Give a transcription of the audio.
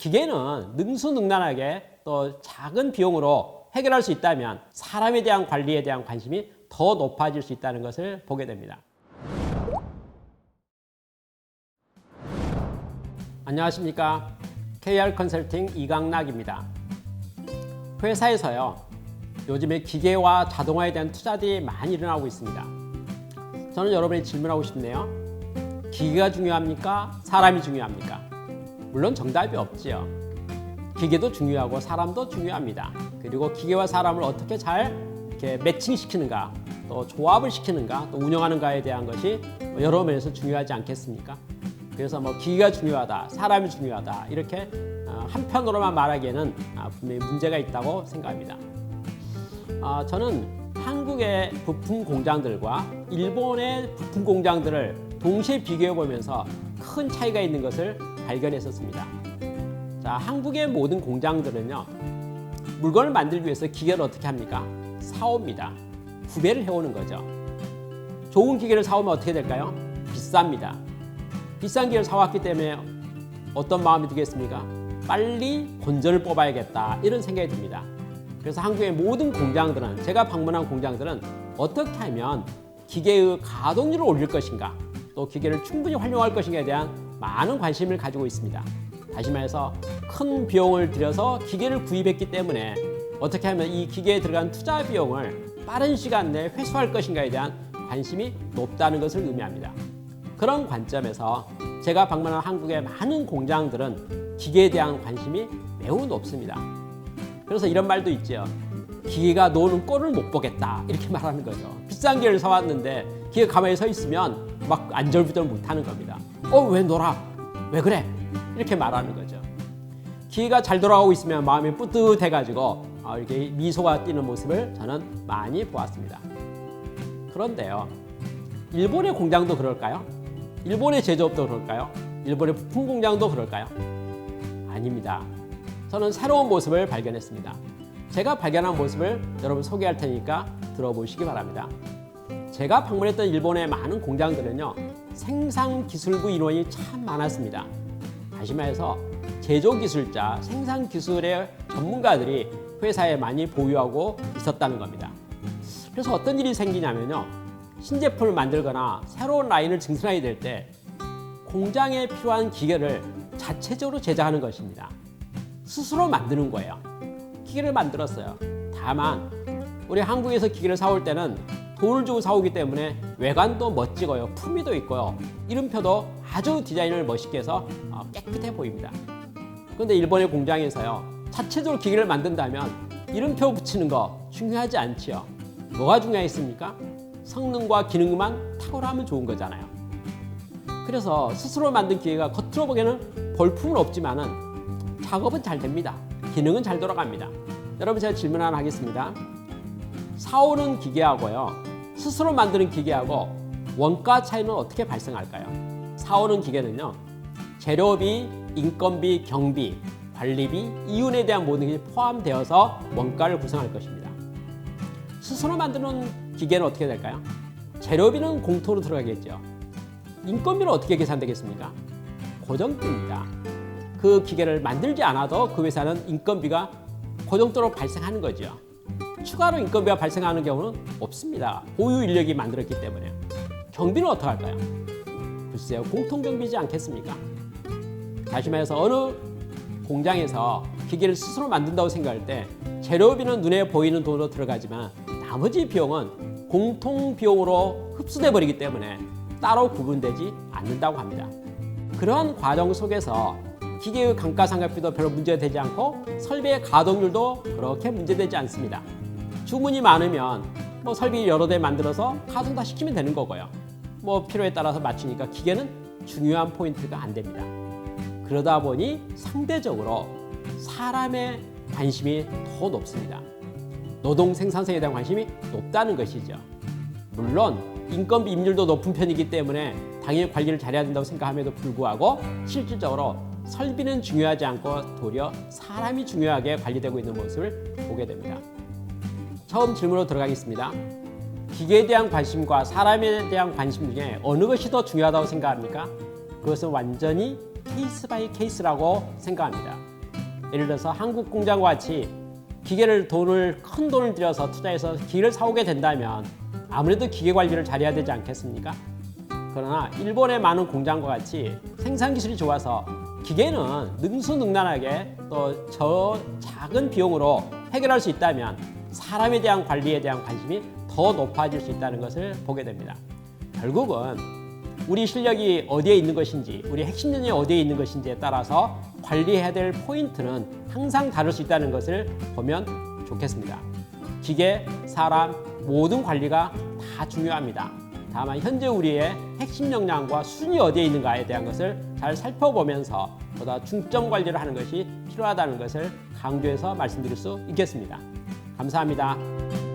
기계는 능수능란하게 또 작은 비용으로 해결할 수 있다면 사람에 대한 관리에 대한 관심이 더 높아질 수 있다는 것을 보게 됩니다. 안녕하십니까. KR 컨설팅 이강락입니다. 회사에서요, 요즘에 기계와 자동화에 대한 투자들이 많이 일어나고 있습니다. 저는 여러분이 질문하고 싶네요. 기계가 중요합니까? 사람이 중요합니까? 물론 정답이 없지요. 기계도 중요하고 사람도 중요합니다. 그리고 기계와 사람을 어떻게 잘 이렇게 매칭시키는가, 또 조합을 시키는가, 또 운영하는가에 대한 것이 여러 면에서 중요하지 않겠습니까? 그래서 기계가 중요하다, 사람이 중요하다 이렇게 한편으로만 말하기에는 분명히 문제가 있다고 생각합니다. 저는 한국의 부품 공장들과 일본의 부품 공장들을 동시에 비교해 보면서 큰 차이가 있는 것을 발견했었습니다. 자, 한국의 모든 공장들은요, 물건을 만들기 위해서 기계를 어떻게 합니까? 사옵니다. 구매를 해오는 거죠. 좋은 기계를 사오면 어떻게 될까요? 비쌉니다. 비싼 기계를 사왔기 때문에 어떤 마음이 들겠습니까? 빨리 본전을 뽑아야겠다 이런 생각이 듭니다. 그래서 한국의 모든 공장들은, 제가 방문한 공장들은 어떻게 하면 기계의 가동률을 올릴 것인가, 또 기계를 충분히 활용할 것인가에 대한 많은 관심을 가지고 있습니다. 다시 말해서 큰 비용을 들여서 기계를 구입했기 때문에 어떻게 하면 이 기계에 들어간 투자 비용을 빠른 시간 내에 회수할 것인가에 대한 관심이 높다는 것을 의미합니다. 그런 관점에서 제가 방문한 한국의 많은 공장들은 기계에 대한 관심이 매우 높습니다. 그래서 이런 말도 있죠. 기계가 노는 꼴을 못 보겠다 이렇게 말하는 거죠. 비싼 기계를 사왔는데 기계 가만히 서 있으면 막 안절부절 못하는 겁니다. 왜 놀아? 왜 그래? 이렇게 말하는 거죠. 기계가 잘 돌아가고 있으면 마음이 뿌듯해가지고 이렇게 미소가 띄는 모습을 저는 많이 보았습니다. 그런데요, 일본의 공장도 그럴까요? 일본의 제조업도 그럴까요? 일본의 부품 공장도 그럴까요? 아닙니다. 저는 새로운 모습을 발견했습니다. 제가 발견한 모습을 여러분 소개할 테니까 들어보시기 바랍니다. 제가 방문했던 일본의 많은 공장들은요, 생산기술부 인원이 참 많았습니다. 다시 말해서 제조기술자, 생산기술의 전문가들이 회사에 많이 보유하고 있었다는 겁니다. 그래서 어떤 일이 생기냐면요, 신제품을 만들거나 새로운 라인을 증설하게 될 때 공장에 필요한 기계를 자체적으로 제작하는 것입니다. 스스로 만드는 거예요. 기계를 만들었어요. 다만 우리 한국에서 기계를 사올 때는 돈을 주고 사오기 때문에 외관도 멋지고요, 품위도 있고요, 이름표도 아주 디자인을 멋있게 해서 깨끗해 보입니다. 그런데 일본의 공장에서요, 자체적으로 기계를 만든다면 이름표 붙이는 거 중요하지 않지요. 뭐가 중요했습니까? 성능과 기능만 탁월하면 좋은 거잖아요. 그래서 스스로 만든 기계가 겉으로 보기에는 볼품은 없지만은 작업은 잘 됩니다. 기능은 잘 돌아갑니다. 여러분, 제가 질문 하나 하겠습니다. 사오는 기계하고요, 스스로 만드는 기계하고 원가 차이는 어떻게 발생할까요? 사오는 기계는요, 재료비, 인건비, 경비, 관리비, 이윤에 대한 모든 것이 포함되어서 원가를 구성할 것입니다. 스스로 만드는 기계는 어떻게 될까요? 재료비는 공토로 들어가겠죠. 인건비는 어떻게 계산되겠습니까? 고정비입니다. 그 기계를 만들지 않아도 그 회사는 인건비가 고정적으로 발생하는 거죠. 추가로 인건비가 발생하는 경우는 없습니다. 보유 인력이 만들었기 때문에. 경비는 어떻게 할까요? 글쎄요, 공통경비지 않겠습니까? 다시 말해서 어느 공장에서 기계를 스스로 만든다고 생각할 때 재료비는 눈에 보이는 돈으로 들어가지만 나머지 비용은 공통 비용으로 흡수돼 버리기 때문에 따로 구분되지 않는다고 합니다. 그러한 과정 속에서 기계의 감가상각비도 별로 문제되지 않고 설비의 가동률도 그렇게 문제되지 않습니다. 주문이 많으면 설비 여러 대 만들어서 가동 다 시키면 되는 거고요. 필요에 따라서 맞추니까 기계는 중요한 포인트가 안 됩니다. 그러다 보니 상대적으로 사람의 관심이 더 높습니다. 노동 생산성에 대한 관심이 높다는 것이죠. 물론 인건비 임률도 높은 편이기 때문에 당연히 관리를 잘해야 된다고 생각함에도 불구하고 실질적으로 설비는 중요하지 않고 도리어 사람이 중요하게 관리되고 있는 모습을 보게 됩니다. 처음 질문으로 들어가겠습니다. 기계에 대한 관심과 사람에 대한 관심 중에 어느 것이 더 중요하다고 생각합니까? 그것은 완전히 케이스 바이 케이스라고 생각합니다. 예를 들어서 한국 공장과 같이 큰 돈을 들여서 투자해서 기계를 사오게 된다면 아무래도 기계 관리를 잘해야 되지 않겠습니까? 그러나 일본의 많은 공장과 같이 생산 기술이 좋아서 기계는 능수능란하게 또 저 작은 비용으로 해결할 수 있다면 사람에 대한 관리에 대한 관심이 더 높아질 수 있다는 것을 보게 됩니다. 결국은 우리 실력이 어디에 있는 것인지, 우리 핵심력이 어디에 있는 것인지에 따라서 관리해야 될 포인트는 항상 다를 수 있다는 것을 보면 좋겠습니다. 기계, 사람, 모든 관리가 다 중요합니다. 다만 현재 우리의 핵심 역량과 수준이 어디에 있는가에 대한 것을 잘 살펴보면서 보다 중점 관리를 하는 것이 필요하다는 것을 강조해서 말씀드릴 수 있겠습니다. 감사합니다.